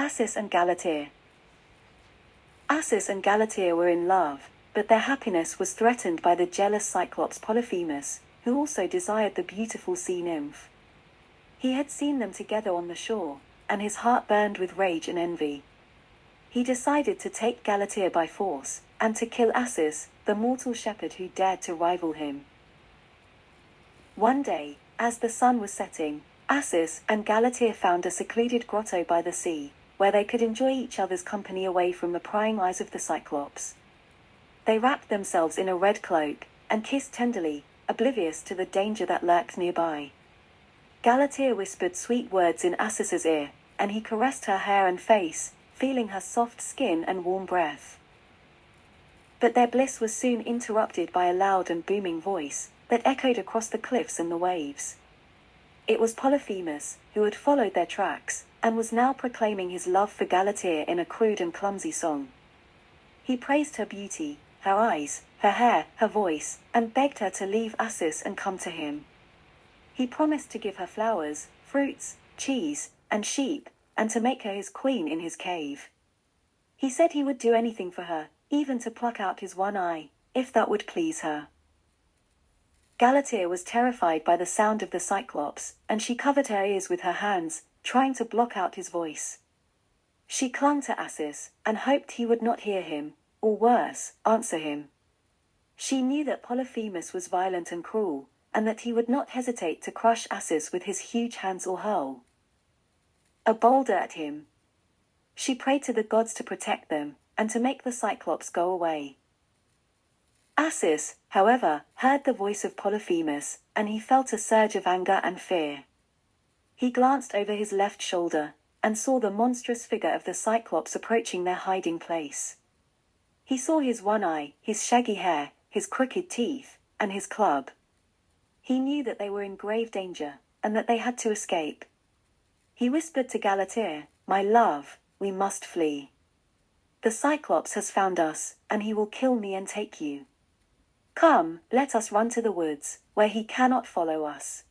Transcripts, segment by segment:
Acis and Galatea. Acis and Galatea were in love, but their happiness was threatened by the jealous Cyclops Polyphemus, who also desired the beautiful sea nymph. He had seen them together on the shore, and his heart burned with rage and envy. He decided to take Galatea by force, and to kill Acis, the mortal shepherd who dared to rival him. One day, as the sun was setting, Acis and Galatea found a secluded grotto by the sea, where they could enjoy each other's company away from the prying eyes of the Cyclops. They wrapped themselves in a red cloak, and kissed tenderly, oblivious to the danger that lurked nearby. Galatea whispered sweet words in Acis's ear, and he caressed her hair and face, feeling her soft skin and warm breath. But their bliss was soon interrupted by a loud and booming voice that echoed across the cliffs and the waves. It was Polyphemus, who had followed their tracks, and was now proclaiming his love for Galatea in a crude and clumsy song. He praised her beauty, her eyes, her hair, her voice, and begged her to leave Acis and come to him. He promised to give her flowers, fruits, cheese, and sheep, and to make her his queen in his cave. He said he would do anything for her, even to pluck out his one eye, if that would please her. Galatea was terrified by the sound of the Cyclops, and she covered her ears with her hands, trying to block out his voice. She clung to Acis, and hoped he would not hear him, or worse, answer him. She knew that Polyphemus was violent and cruel, and that he would not hesitate to crush Acis with his huge hands or hurl a boulder at him. She prayed to the gods to protect them, and to make the Cyclops go away. Acis, however, heard the voice of Polyphemus, and he felt a surge of anger and fear. He glanced over his left shoulder, and saw the monstrous figure of the Cyclops approaching their hiding place. He saw his one eye, his shaggy hair, his crooked teeth, and his club. He knew that they were in grave danger, and that they had to escape. He whispered to Galatea, "My love, we must flee. The Cyclops has found us, and he will kill me and take you. Come, let us run to the woods, where he cannot follow us."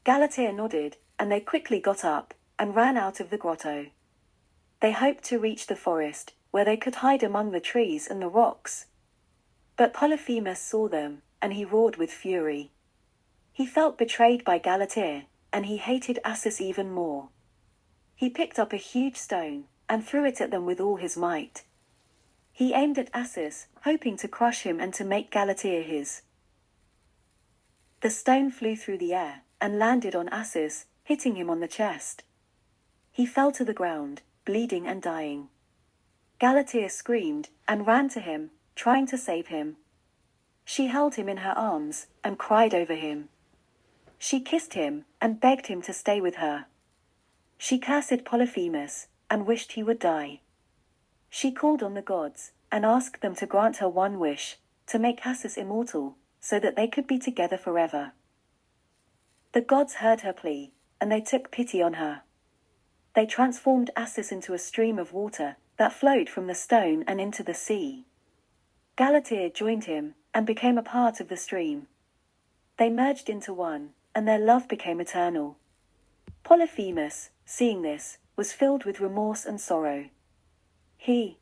Galatea nodded, and they quickly got up, and ran out of the grotto. They hoped to reach the forest, where they could hide among the trees and the rocks. But Polyphemus saw them, and he roared with fury. He felt betrayed by Galatea, and he hated Acis even more. He picked up a huge stone, and threw it at them with all his might. He aimed at Acis, hoping to crush him and to make Galatea his. The stone flew through the air, and landed on Acis, hitting him on the chest. He fell to the ground, bleeding and dying. Galatea screamed, and ran to him, trying to save him. She held him in her arms, and cried over him. She kissed him, and begged him to stay with her. She cursed Polyphemus, and wished he would die. She called on the gods, and asked them to grant her one wish, to make Acis immortal, so that they could be together forever. The gods heard her plea, and they took pity on her. They transformed Acis into a stream of water that flowed from the stone and into the sea. Galatea joined him, and became a part of the stream. They merged into one, and their love became eternal. Polyphemus, seeing this, was filled with remorse and sorrow. He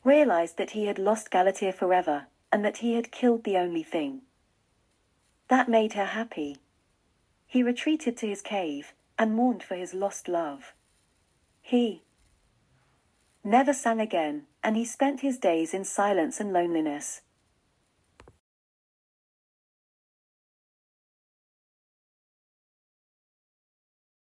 realized that he had lost Galatea forever, and that he had killed the only thing that made her happy. He retreated to his cave, and mourned for his lost love. He never sang again, and he spent his days in silence and loneliness.